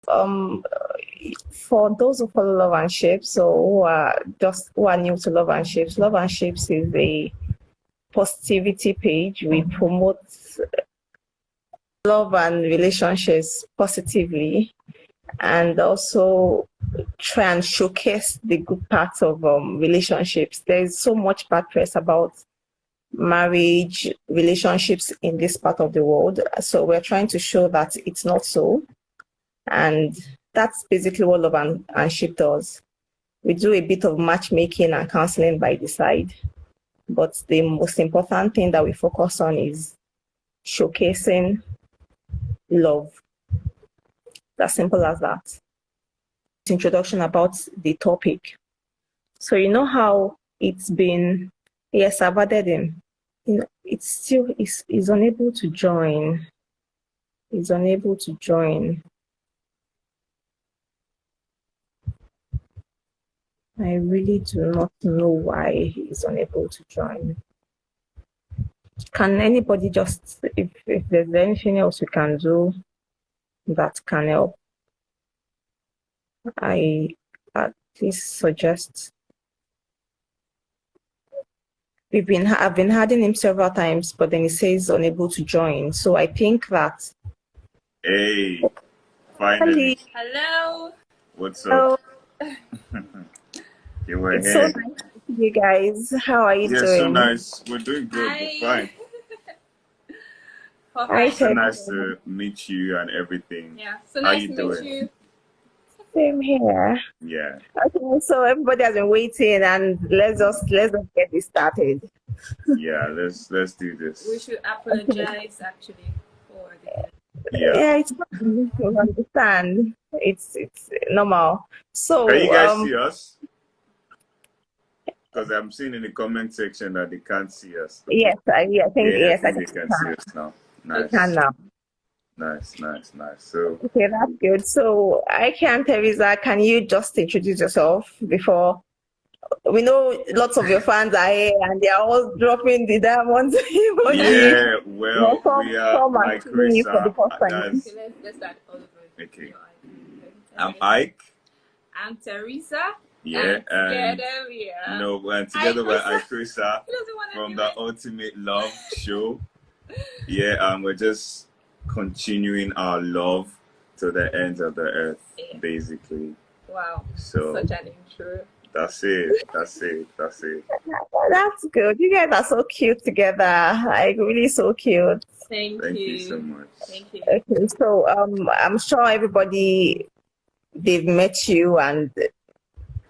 um for those who follow Love and Shapes, or who are new to Love and Shapes is a positivity page. We promote love and relationships positively, and also try and showcase the good parts of relationships. There's so much bad press about marriage, relationships in this part of the world. So we're trying to show that it's not so. And that's basically what Love and Ship does. We do a bit of matchmaking and counseling by the side. But the most important thing that we focus on is showcasing love. As simple as that. Introduction about the topic. So you know how it's been. Yes, I've added him. You know, it's still is unable to join. Is unable to join. I really do not know why he is unable to join. Can anybody just, if there's anything else we can do that can help, I at least suggest. I've been adding him several times, but then he says unable to join. So I think that. Hey, finally. Hello. What's Hello. up? You were It's here. so nice to see you guys. How are you doing? So nice. We're doing good. Hi. We're fine. Hi, So nice to meet you and everything. Yeah, so nice to meet you. Same here. Yeah. Okay, so everybody has been waiting, and let's just get this started. Yeah, let's do this. We should apologize actually for the. Yeah, it's you understand. It's normal. So can you guys see us? Because I'm seeing in the comment section that they can't see us. Yes, I think they can see us now. Nice. They can now. Nice. So okay, that's good. So Iykeresa, can you just introduce yourself before? We know lots of your fans are here and they are all dropping the diamonds. Yeah, well, we are Iykeresa. Let's start all over. Okay. I'm Ike. I'm Teresa. Yeah, and no, and together we're Iykeresa from the Ultimate Love Show. Yeah, and we're just continuing our love to the ends of the earth, basically. Wow. So such an intro. That's it. That's good. You guys are so cute together. Like really so cute. Thank you so much. Thank you. Okay, so I'm sure everybody they've met you and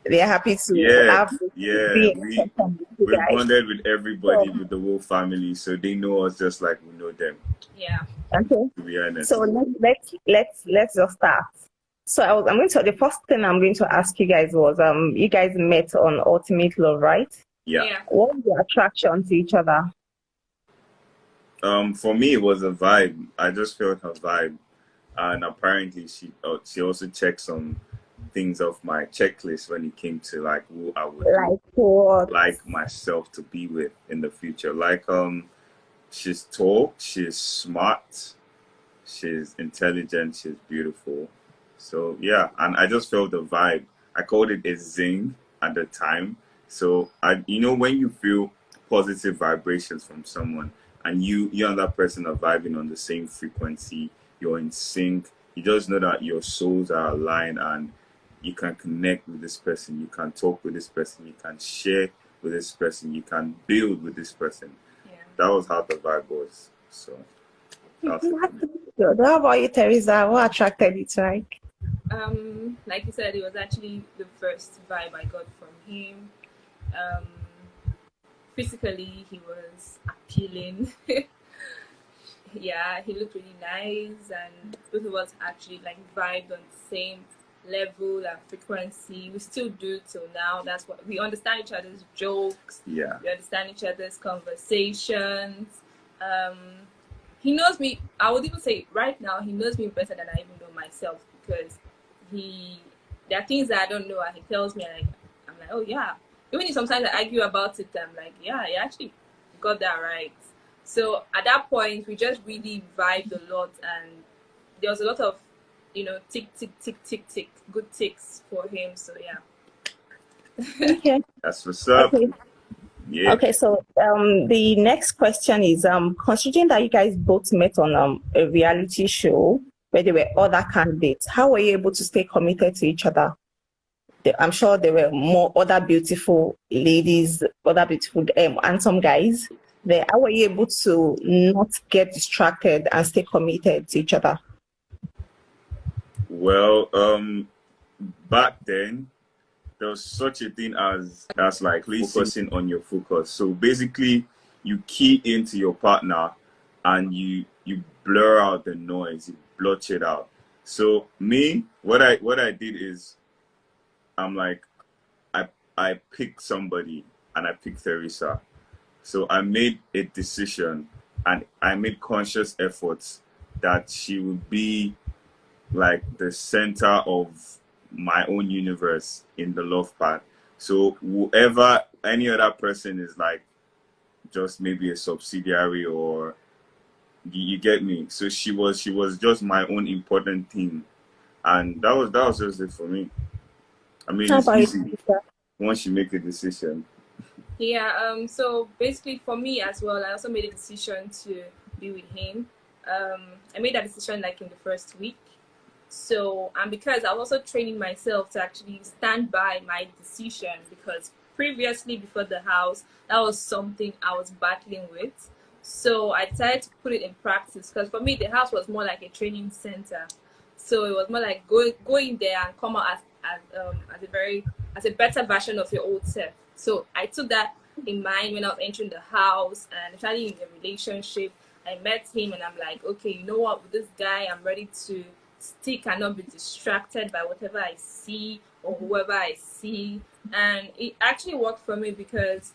they're happy to have we bonded with everybody, with the whole family, so they know us just like we know them. Yeah. Okay. To be honest. So let's just start. So the first thing I'm going to ask you guys was you guys met on Ultimate Love, right? Yeah. What was your attraction to each other? For me it was a vibe. I just felt her vibe, and apparently she also checked some things off my checklist when it came to like who I would like myself to be with in the future. Like she's tall, she's smart, she's intelligent, she's beautiful. So yeah, and I just felt the vibe. I called it a zing at the time. So when you feel positive vibrations from someone and you and that person are vibing on the same frequency, you're in sync, you just know that your souls are aligned and you can connect with this person, you can talk with this person, you can share with this person, you can build with this person. Yeah. That was how the vibe was. So that's good. How about you, Teresa? What attracted you to Ike? Like you said, it was actually the first vibe I got from him. Physically, he was appealing. Yeah, he looked really nice, and both of us actually like vibed on the same level and frequency. We still do till now. That's what we understand each other's jokes. Yeah, we understand each other's conversations. He knows me. I would even say right now he knows me better than I even know myself, because there are things that I don't know and he tells me, and I'm like, oh yeah. Even if sometimes I argue about it, I'm like, yeah, you actually got that right. So at that point, we just really vibed a lot, and there was a lot of you know, tick, tick, tick, tick, tick, good ticks for him. So yeah. Okay. That's what's up. Okay. Yeah. Okay, so the next question is considering that you guys both met on a reality show where there were other candidates, how were you able to stay committed to each other? I'm sure there were more other beautiful ladies, other beautiful handsome guys there. How were you able to not get distracted and stay committed to each other? Well, back then there was such a thing as like focusing on your focus. So basically, you key into your partner and you blur out the noise, you blotch it out. So me, what I did is, I'm like, I picked somebody and I picked Iykeresa. So I made a decision and I made conscious efforts that she would be like the center of my own universe in the love part. So whoever, any other person is like just maybe a subsidiary, or you get me. So she was just my own important thing, and that was just it for me. I mean, it's easy once you make a decision. Yeah, so basically for me as well, I also made a decision to be with him. I made that decision like in the first week. So, and because I was also training myself to actually stand by my decision, because previously before the house, that was something I was battling with. So I decided to put it in practice, because for me, the house was more like a training center. So it was more like going there and come out as a better version of your old self. So I took that in mind when I was entering the house, and especially in a relationship. I met him and I'm like, okay, you know what, with this guy, I'm ready to stick and not be distracted by whatever I see or whoever I see. And it actually worked for me because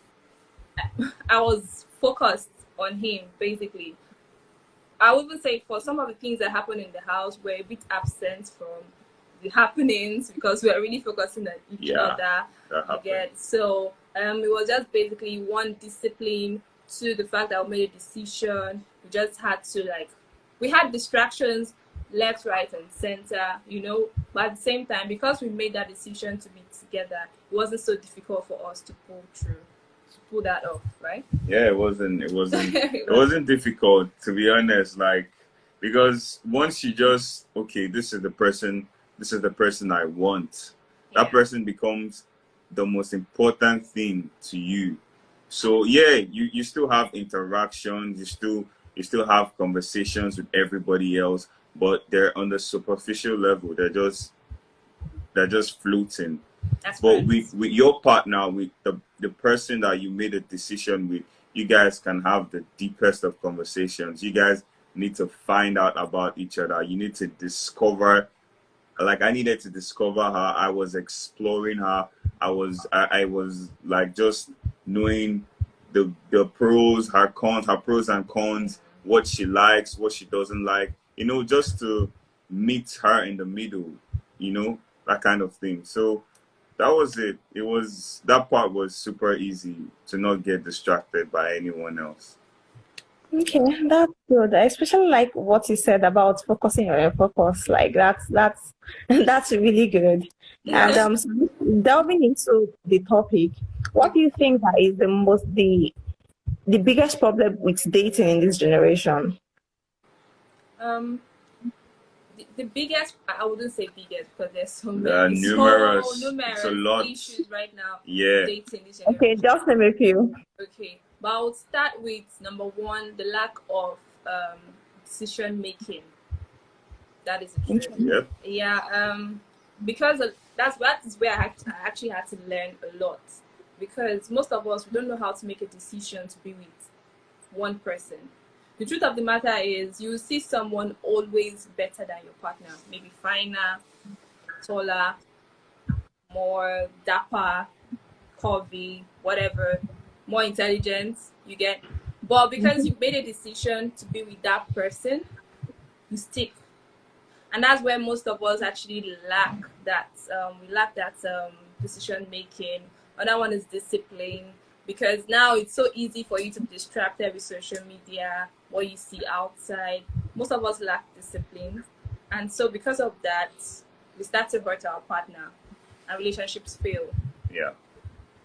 I was focused on him, basically. I would even say for some of the things that happened in the house, we're a bit absent from the happenings because we're really focusing on each other. So it was just basically one discipline to the fact that we made a decision. We just had to we had distractions left, right, and center, you know, but at the same time, because we made that decision to be together, it wasn't so difficult for us to pull that off, right? Yeah, it wasn't it wasn't difficult, to be honest, like, because once you just, okay, this is the person I want, that person becomes the most important thing to you. So yeah, you still have interactions, you still have conversations with everybody else, but they're on the superficial level. They're just floating. But with your partner, with the person that you made a decision with, you guys can have the deepest of conversations. You guys need to find out about each other. You need to discover, like I needed to discover her. I was exploring her. I was like just knowing the pros, her cons, her pros and cons, what she likes, what she doesn't like, you know, just to meet her in the middle, you know, that kind of thing. So that was it. That part was super easy to not get distracted by anyone else. Okay, that's good. I especially like what you said about focusing on your focus. Like that's that's really good. Yeah. And so delving into the topic, what do you think that is the biggest problem with dating in this generation? The biggest, I wouldn't say biggest, because there's so many. There are numerous It's a lot. Issues right now. Yeah. Dating this generation. Okay, just name a few. Okay, but I would start with number one, the lack of decision making. That is the truth. Yep. Yeah. Because that's where I actually had to learn a lot, because most of us, we don't know how to make a decision to be with one person. The truth of the matter is, you see someone always better than your partner, maybe finer, taller, more dapper, curvy, whatever, more intelligent, you get. But because you made a decision to be with that person, you stick. And that's where most of us actually lack that. We lack that decision making. Another one is discipline, because now it's so easy for you to be distracted with social media, what you see outside. Most of us lack discipline. And so because of that, we start to hurt our partner and relationships fail. Yeah.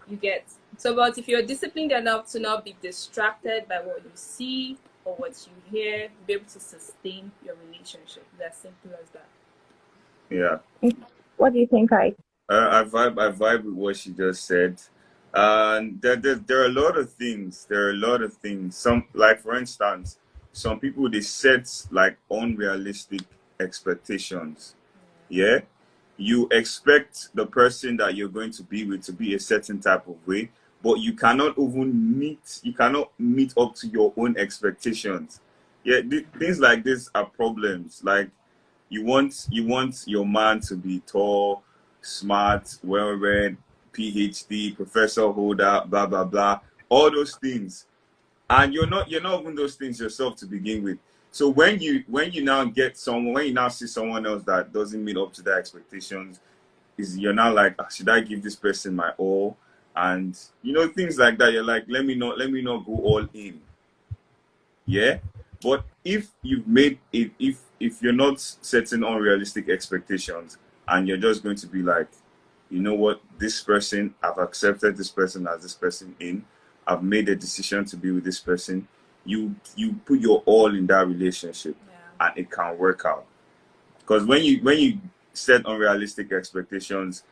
You get. So, but if you're disciplined enough to not be distracted by what you see or what you hear, be able to sustain your relationship. It's as simple as that. Yeah. What do you think, Ike? I vibe with what she just said. And there are a lot of things. There are a lot of things. Some, like for instance, some people, they set like unrealistic expectations. Yeah. You expect the person that you're going to be with to be a certain type of way, but you cannot meet up to your own expectations. Yeah, things like this are problems. Like you want your man to be tall, smart, well-read, PhD, professor holder, blah blah blah, all those things, and you're not even those things yourself to begin with. So when you now get someone, when you now see someone else that doesn't meet up to their expectations, you're now like, should I give this person my all? And things like that. You're like, let me not go all in. Yeah. But if you've made it, if you're not setting unrealistic expectations and you're just going to be like, you know what, this person, I've accepted this person as this person in, I've made a decision to be with this person, you put your all in that relationship, and it can work out. Because when you set unrealistic expectations,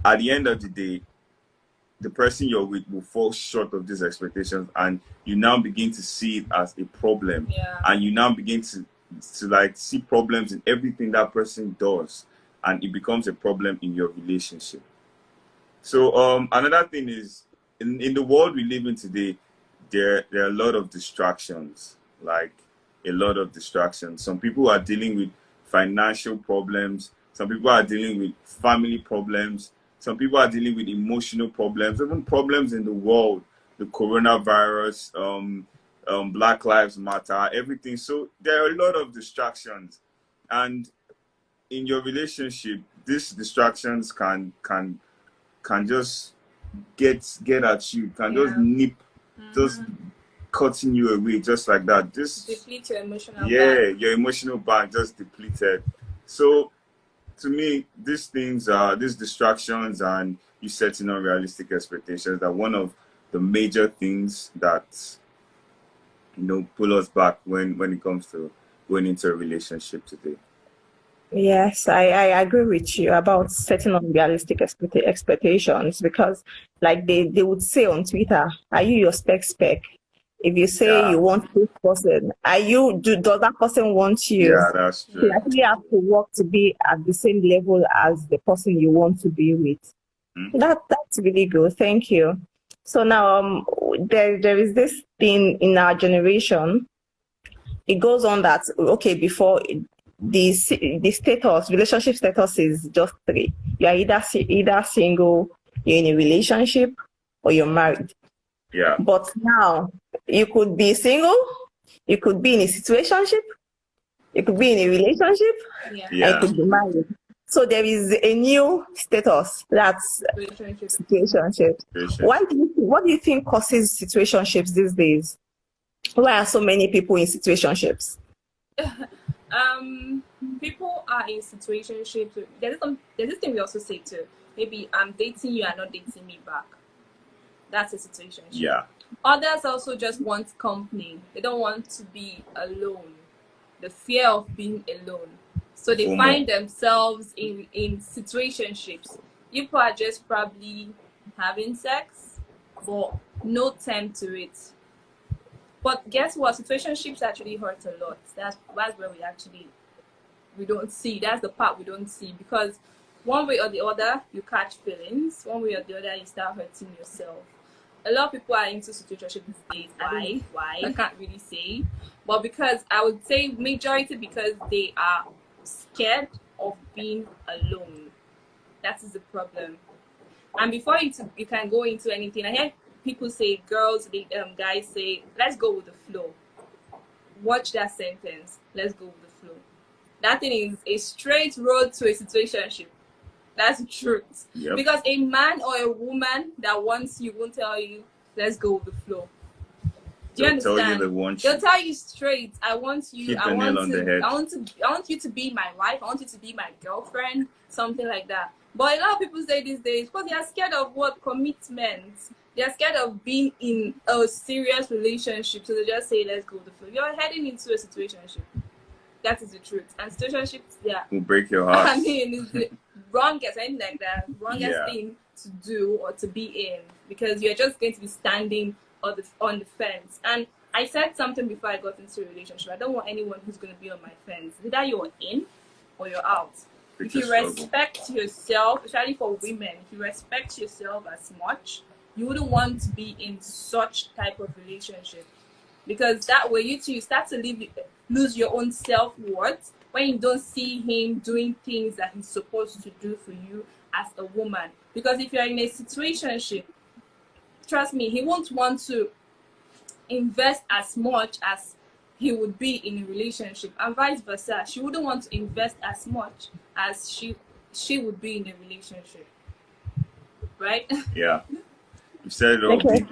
at the end of the day, the person you're with will fall short of these expectations, and you now begin to see it as a problem. And you now begin to like see problems in everything that person does, and it becomes a problem in your relationship. So another thing is, in the world we live in today, there are a lot of distractions, like a lot of distractions. Some people are dealing with financial problems, some people are dealing with family problems, some people are dealing with emotional problems, even problems in the world, the coronavirus, Black Lives Matter, everything. So there are a lot of distractions, and in your relationship, these distractions can just get at you, can just nip, just cutting you away, just like that. Just deplete your emotional bank. Your emotional bank just depleted. So to me, these distractions and you setting unrealistic expectations are one of the major things that pull us back when it comes to going into a relationship today. Yes, I agree with you about setting unrealistic expectations, because like they would say on Twitter, are you your spec? If you say you want this person, does that person want you? Yeah, that's true. You actually have to work to be at the same level as the person you want to be with. That's really good. Thank you. So now there is this thing in our generation. It goes on that, okay, before the relationship status is just three. You are either single, you're in a relationship, or you're married. Yeah. But now you could be single, you could be in a situationship, you could be in a relationship, and you could be married. So there is a new status, that's situationship. What do you think causes situationships these days? Why are so many people in situationships? People are in situationships. There's this thing we also say too. Maybe I'm dating you, and not dating me back. That's a situationship. Yeah. Others also just want company. They don't want to be alone. The fear of being alone. So they find themselves in situationships. People are just probably having sex, but no time to it. But guess what? Situationships actually hurt a lot. That's where we don't see. That's the part we don't see, because one way or the other, you catch feelings. One way or the other, you start hurting yourself. A lot of people are into situationships these days. Why? I can't really say. But because I would say majority because they are scared of being alone. That is the problem. And before you can go into anything, I hear people say, guys say, let's go with the flow. Watch that sentence. Let's go with the flow. That thing is a straight road to a situationship. That's the truth. Yep. Because a man or a woman that wants you won't tell you, let's go with the flow. Do you understand? Tell you they want you. They'll tell you straight, I want you. Hit the nail on the head. I want you to be my wife. I want you to be my girlfriend. Something like that. But a lot of people say these days, because they are scared of what commitment. They are scared of being in a serious relationship, so they just say, "Let's go with the flow." You're heading into a situationship. That is the truth. And situationships, yeah, will break your heart. I mean, it's the wrongest, anything like that, wrongest thing to do or to be in, because you're just going to be standing on the fence. And I said something before I got into a relationship. I don't want anyone who's going to be on my fence. Either you're in or you're out. If you respect yourself, especially for women, if you respect yourself as much, you wouldn't want to be in such type of relationship, because that way you start to lose your own self-worth when you don't see him doing things that he's supposed to do for you as a woman. Because if you're in a situationship, trust me, he won't want to invest as much as he would be in a relationship, and vice versa. She wouldn't want to invest as much as she would be in a relationship, right? Yeah, you said it all. Okay.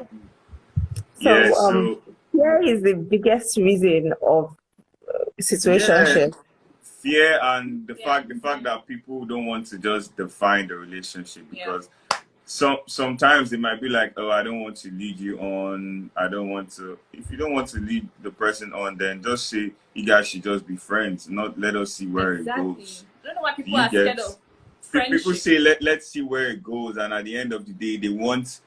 So fear is the biggest reason of situationship. Fear and the fact that people don't want to just define the relationship, because sometimes they might be like, oh, I don't want to lead you on. I don't want to. If you don't want to lead the person on, then just say you guys should just be friends. Not let us see where it goes. I don't know why people are scared of friendship. People say let's see where it goes, and at the end of the day, they want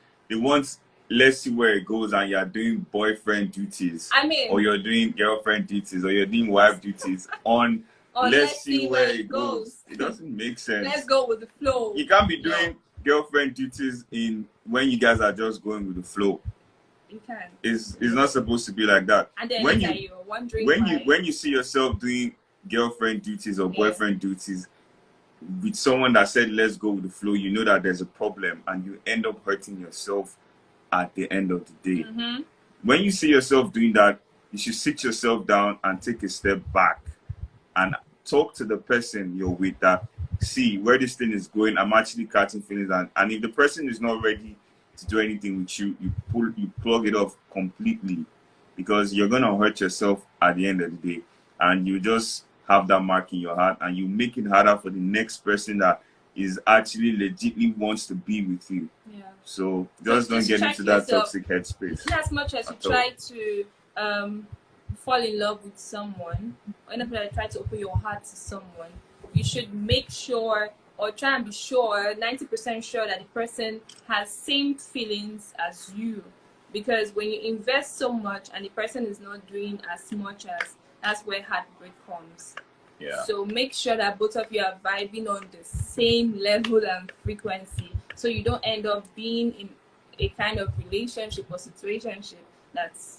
let's see where it goes, and you're doing boyfriend duties, or you're doing girlfriend duties, or you're doing wife duties on. Let's see where it goes. It doesn't make sense. Let's go with the flow. You can't be doing girlfriend duties when you guys are just going with the flow. You can. It's not supposed to be like that. And then you're wondering when you see yourself doing girlfriend duties or boyfriend duties with someone that said let's go with the flow, you know that there's a problem, and you end up hurting yourself at the end of the day. When you see yourself doing that, you should sit yourself down and take a step back and talk to the person you're with, that see where this thing is going. I'm actually catching feelings, and if the person is not ready to do anything with you, you plug it off completely, because you're gonna hurt yourself at the end of the day, and you just have that mark in your heart, and you make it harder for the next person that is actually legitimately wants to be with you. So just don't get into that toxic headspace. As much as you try to fall in love with someone, whenever you try to open your heart to someone, you should make sure, or try and be sure, 90% sure, that the person has same feelings as you. Because when you invest so much and the person is not doing as much, that's where heartbreak comes. So make sure that both of you are vibing on the same level and frequency, so you don't end up being in a kind of relationship or situationship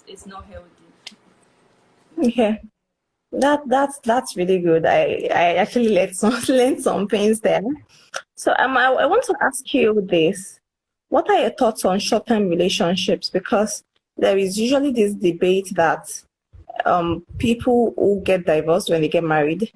it's not healthy. Okay, that's really good. I actually learned some things there. So I want to ask you this: what are your thoughts on short-term relationships? Because there is usually this debate that people who get divorced when they get married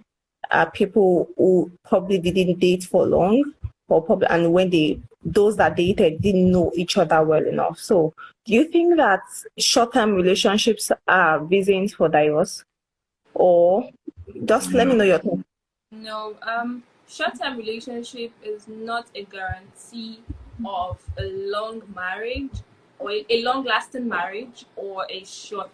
are people who probably didn't date for long, and when those that dated didn't know each other well enough. So do you think that short-term relationships are reasons for divorce? Or just let me know your thoughts. No, short-term relationship is not a guarantee of a long marriage, or a long-lasting marriage, or a short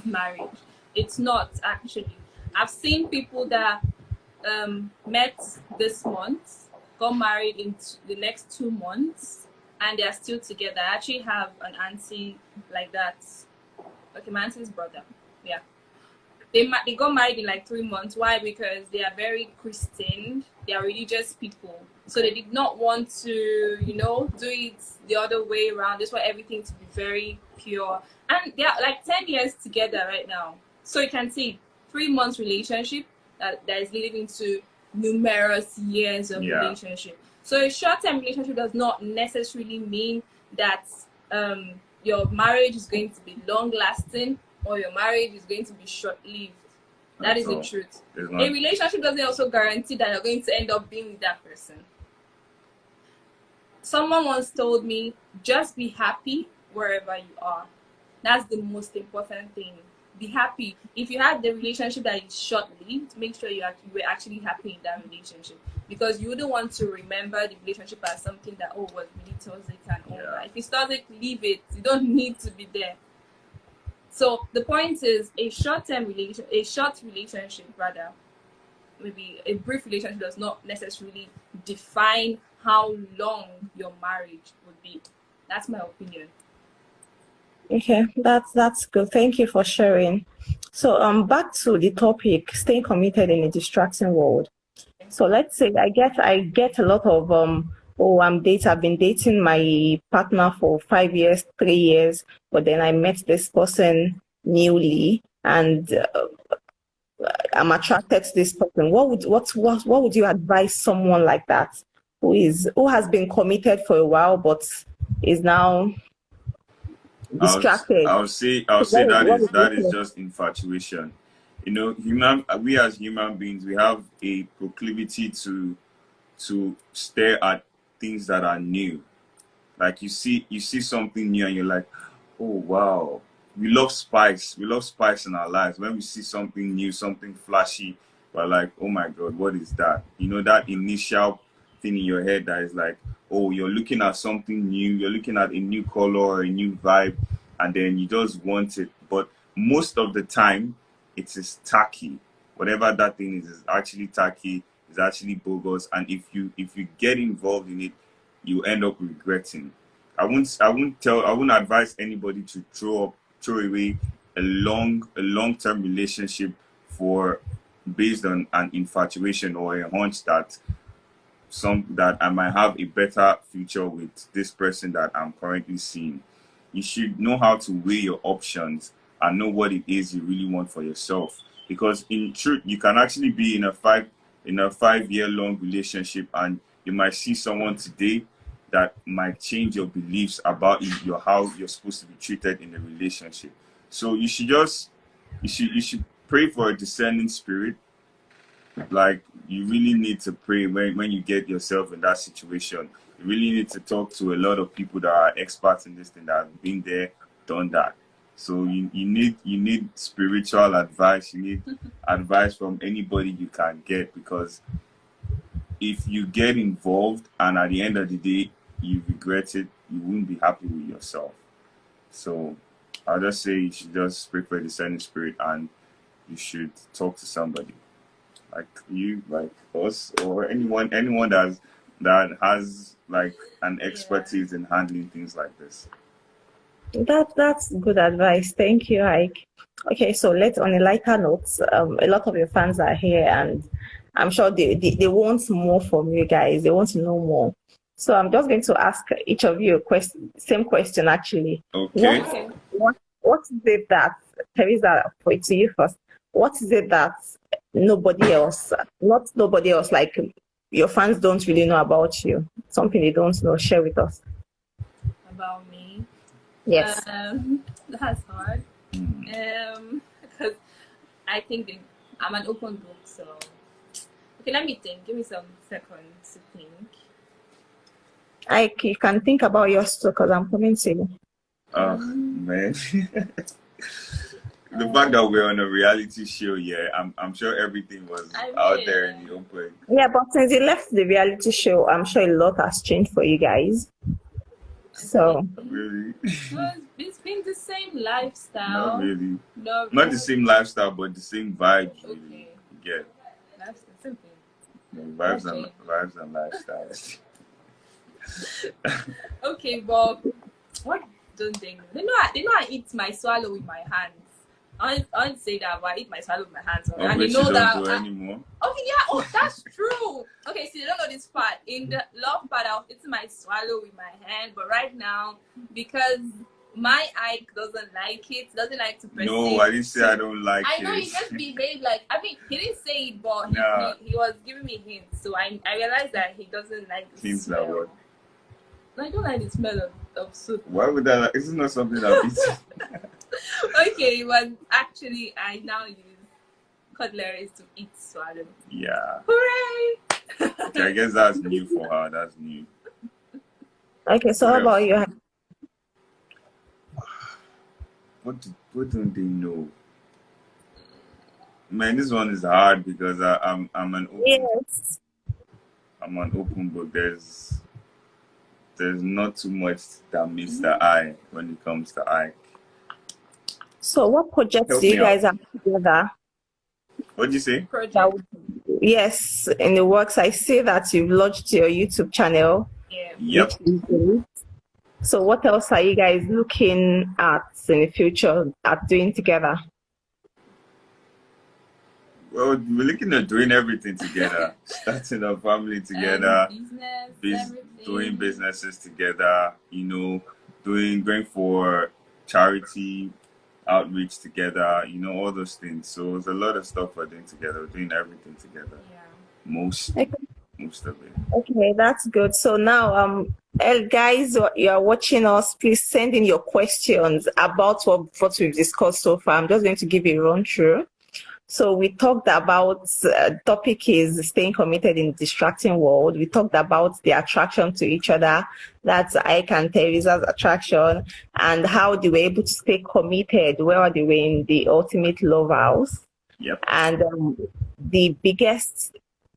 marriage. It's not, actually. I've seen people that met this month, got married in the next 2 months, and they're still together. I actually have an auntie like that. Okay, my auntie's brother. Yeah. They got married in like 3 months. Why? Because they are very Christian. They are religious people. So they did not want to, do it the other way around. They just want everything to be very pure. And they are like 10 years together right now. So you can see 3 months relationship that is leading into numerous years of relationship. So a short-term relationship does not necessarily mean that your marriage is going to be long-lasting, or your marriage is going to be short-lived. That is the truth. A relationship doesn't also guarantee that you're going to end up being with that person. Someone once told me, just be happy wherever you are. That's the most important thing. Be happy. If you had the relationship that is short-lived, make sure you were actually happy in that relationship, because you wouldn't want to remember the relationship as something that was really toxic and all that. If it's toxic, leave it. You don't need to be there. So the point is, a short relationship rather, maybe a brief relationship, does not necessarily define how long your marriage would be. That's my opinion. Okay, that's good. Thank you for sharing. So back to the topic, staying committed in a distracting world. So let's say I get a lot of I've been dating my partner for 5 years, 3 years, but then I met this person newly, and I'm attracted to this person. What would you advise someone like that who has been committed for a while but is now distracted? I'll say that is just infatuation. You know, we as human beings, we have a proclivity to stare at things that are new. Like you see something new and you're like, oh wow. We love spice. We love spice in our lives. When we see something new, something flashy, we're like, oh my God, what is that? You know, that initial thing in your head that is like, oh, you're looking at something new, you're looking at a new color or a new vibe, and then you just want it. But most of the time, it is tacky. Whatever that thing is actually tacky, is actually bogus. And if you get involved in it, you end up regretting. I wouldn't advise anybody to throw away a long-term relationship based on an infatuation or a hunch that I might have a better future with this person that I'm currently seeing. You should know how to weigh your options and know what it is you really want for yourself. Because in truth, you can actually be in a 5-year long relationship, and you might see someone today that might change your beliefs about how you're supposed to be treated in a relationship. So you should pray for a discerning spirit. Like, you really need to pray when you get yourself in that situation. You really need to talk to a lot of people that are experts in this thing, that have been there, done that. So you need spiritual advice. You need advice from anybody you can get, because if you get involved and at the end of the day you regret it, you won't be happy with yourself. So I'll just say you should just pray for a discerning spirit, and you should talk to somebody like us, or anyone that has like an expertise in handling things like this. That's good advice. Thank you, Ike. Okay, so let's, on a lighter note, a lot of your fans are here, and I'm sure they want more from you guys. They want to know more. So I'm just going to ask each of you same question actually. Okay. What is it that, Teresa, to you first, what is it that not nobody else, like your fans don't really know about you? Something they don't know, share with us. About me? Yes. That's hard. Because I think I'm an open book, so okay, let me think. Give me some seconds to think. You can think about yours too, because I'm coming to you. Oh man. The fact that we're on a reality show, yeah, I'm sure everything was out there in the open. Yeah, but since you left the reality show, I'm sure a lot has changed for you guys. So really? It's been the same lifestyle. Not really. Not the same lifestyle, but the same vibes. Really. Okay. Yeah. That's the same thing. Vibes and lifestyles. Okay, but what don't they know? They know I eat my swallow with my hands. I don't say that, but I eat my swallow with my hands. Oh, and they know that. Do anymore. Okay, yeah. Oh, that's true. Okay, so you don't know this part. In the love part, I was eating my swallow with my hand, but right now, because my Ike doesn't like to press No, I didn't say I don't like it. I know, he just behaved like, I mean, he didn't say it, but he was giving me hints. So I realized that he doesn't like the hints smell. That what? I don't like the smell of soup. Why would I like? Isn't that something I've eaten? Okay, but actually, I now use cutlery to eat swallow. Yeah. Hooray! Okay, I guess that's new for her. That's new. Okay, so how about you? what don't they know? Man, this one is hard because I'm an open. Yes. I'm an open book. There's not too much that meets the eye when it comes to Ike. So what projects do you guys have together? What did you say? Project. Yes, in the works, I see that you've launched your YouTube channel. Yeah. Yep. So what else are you guys looking at in the future at doing together? Well, we're looking at doing everything together, starting a family together, doing businesses together, you know, going for charity outreach together, you know, all those things. So there's a lot of stuff we're doing together. We're doing everything together. Yeah. Most of it. Okay, that's good. So now, guys, you are watching us, please send in your questions about what we've discussed so far. I'm just going to give a run through. So we talked about topic is staying committed in distracting world. We talked about the attraction to each other. That's Ike and Teresa's attraction, and how they were able to stay committed while they were in the ultimate love house. Yep. And the biggest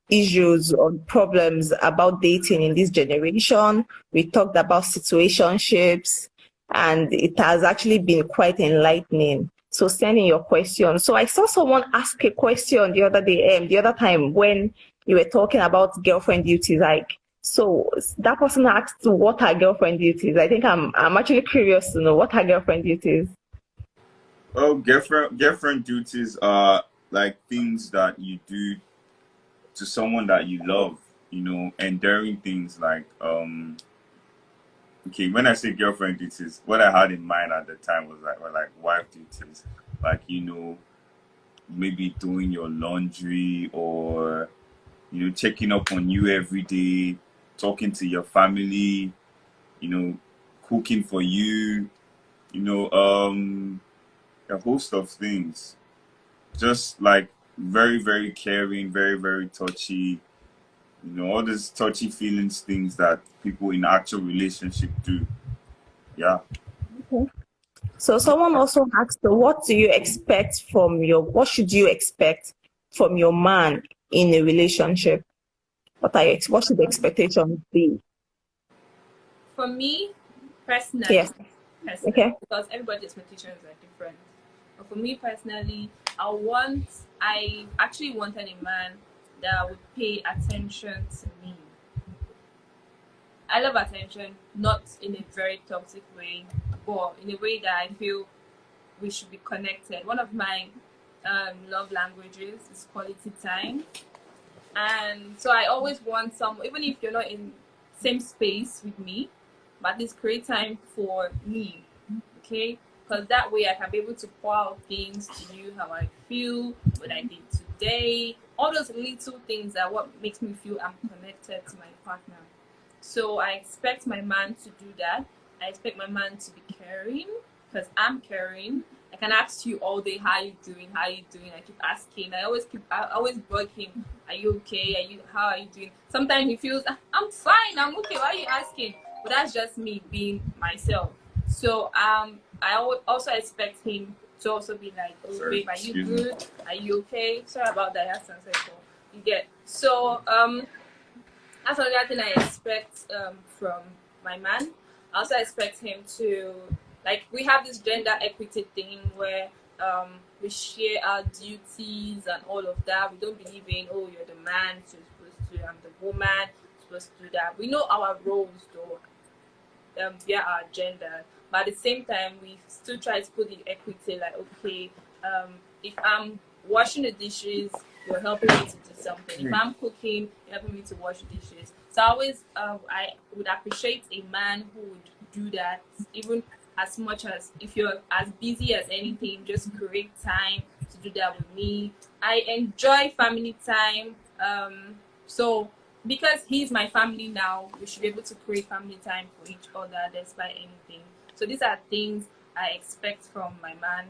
issues or problems about dating in this generation. We talked about situationships, and it has actually been quite enlightening. So send in your questions. So I saw someone ask a question the other time when you were talking about girlfriend duties. Like, so that person asked, what are girlfriend duties? I think I'm actually curious to know, what are girlfriend duties? Well, girlfriend duties are like things that you do to someone that you love, you know, enduring things like okay, when I say girlfriend duties, what I had in mind at the time was like wife duties, like, you know, maybe doing your laundry, or, you know, checking up on you every day, talking to your family, you know, cooking for you, you know, a host of things. Just like very, very caring, very, very touchy, you know, all these touchy feelings things that people in actual relationship do. Yeah. Okay. So someone also asked, what should you expect from your man in a relationship? What should the expectations be? For me, personally, yes. Okay. Because everybody's expectations are different. But for me personally, I actually wanted a man that would pay attention to me. I love attention, not in a very toxic way, but in a way that I feel we should be connected. One of my love languages is quality time. And so I always want even if you're not in same space with me, but at least create time for me, okay? Because that way I can be able to pour out things to you, how I feel, what I did today, all those little things are what makes me feel I'm connected to my partner. So I expect my man to do that. I expect my man to be caring, because I'm caring. I can ask you all day, how you doing? How you doing? I keep asking. I always bug him. Are you okay? How are you doing? Sometimes he feels, I'm fine. I'm okay. Why are you asking? But that's just me being myself. So I also expect him to also be like, oh, babe, are you good? Are you okay? Sorry about that. That's you get. So that's another thing I expect from my man. I also expect him to, like, we have this gender equity thing where we share our duties and all of that. We don't believe in, oh, you're the man, so you're supposed to, I'm the woman, supposed to do that. We know our roles though, via our gender, but at the same time, we still try to put the equity, like, okay, if I'm washing the dishes, you're helping me to do something. If I'm cooking, you're helping me to wash the dishes. So I would appreciate a man who would do that, even as much as if you're as busy as anything, just create time to do that with me. I enjoy family time. So because he's my family now, we should be able to create family time for each other despite anything. So these are things I expect from my man.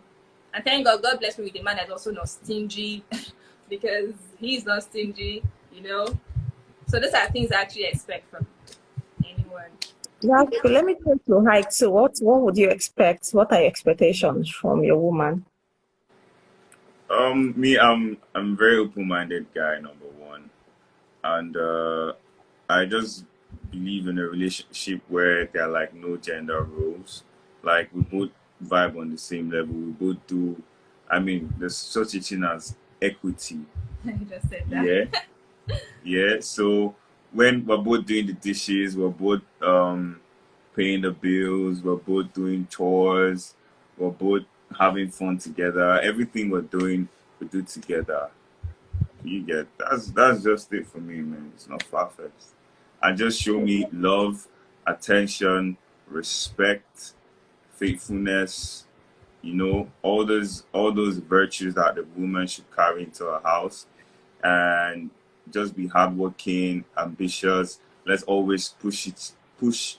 And thank God bless me with a man that's also not stingy, because he's not stingy, you know. So these are things I actually expect from anyone. That's good. Let me take to height. So what would you expect? What are your expectations from your woman? Me, I'm very open-minded guy, number one, and I just believe in a relationship where there are like no gender roles. Like we both vibe on the same level. We both do. I mean, there's such a thing as equity. You just said that. Yeah, yeah. So when we're both doing the dishes, we're both paying the bills, we're both doing chores, we're both having fun together. Everything we're doing, we do together. You get that's just it for me, man. It's not far fetched. And just show me love, attention, respect, faithfulness, all those virtues that the woman should carry into her house, and just be hardworking, ambitious. Let's always push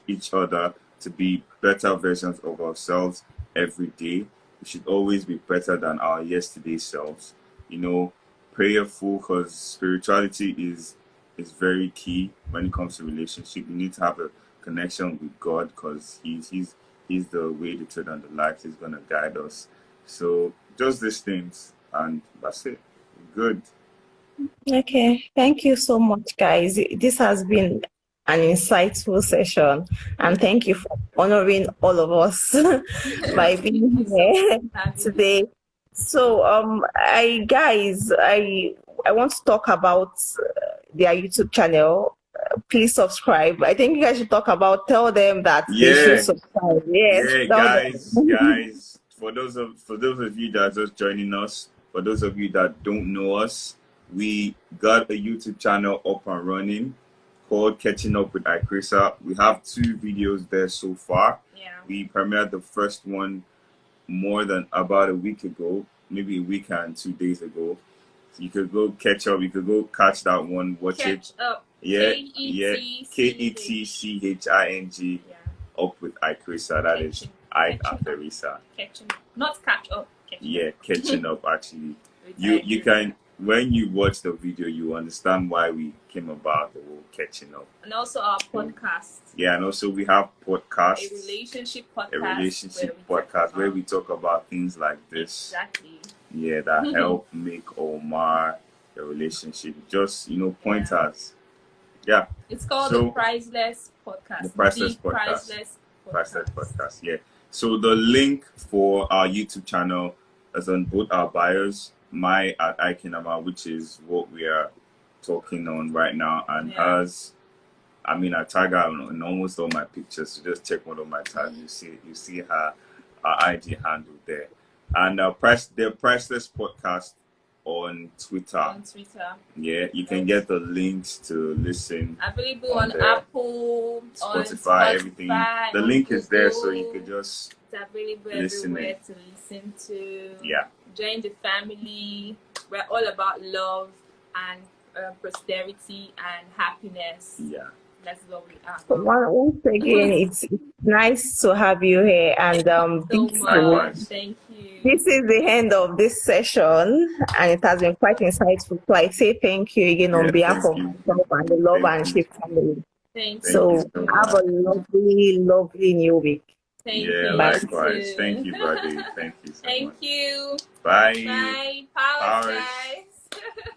each other to be better versions of ourselves every day. We should always be better than our yesterday selves. You know, prayerful, because spirituality is very key when it comes to relationship. You need to have a connection with God, because He's the way, the truth, and the life. He's gonna guide us. So just these things, and that's it. Good. Okay, thank you so much, guys. This has been an insightful session, and thank you for honoring all of us by being here today. So, I want to talk about their YouTube channel. Please subscribe. I think you guys should tell them that they should subscribe. Yes, yeah, guys. For those of you that are just joining us, for those of you that don't know us, we got a YouTube channel up and running called Catching Up with Iykeresa. We have 2 videos there so far. Yeah. We premiered the first one more than about a week ago, maybe a week and 2 days ago. So you could go catch up. You could go catch that one. Watch it. Up. Yeah, Ketching. Yeah. Up with Iykeresa. That is Iykeresa. Catching. Not catch up. Yeah, catching up actually. You can, when you watch the video, you understand why we came about the whole catching up. And also our podcast. Yeah, and also we have podcasts. A relationship podcast where we talk about things like this. Exactly. Yeah, that help make or mar the relationship. Just, pointers. Yeah. It's called the Priceless Podcast. The Priceless Podcast. Yeah. So the link for our YouTube channel is on both our bios. My at Iykenama, which is what we are talking on right now, and hers. I mean, I tag her in almost all my pictures. So just check one of my tags. You see her IG handle there, and the Priceless Podcast on Twitter. Yeah, you can get the links to listen. Available on Apple, Spotify, everything. The link is there, so you could just. It's available everywhere to listen to. Yeah. Join the family. We're all about love and prosperity and happiness. Yeah. That's what we are. Once again, it's nice to have you here, and thank you. This is the end of this session, and it has been quite insightful. So I say thank you again on behalf of myself and the Love and Shift family. Thank you. So have a lovely, lovely new week. Thank you. Likewise. Thank you, buddy. Thank you so much. Thank you. Bye. Bye. Power, guys.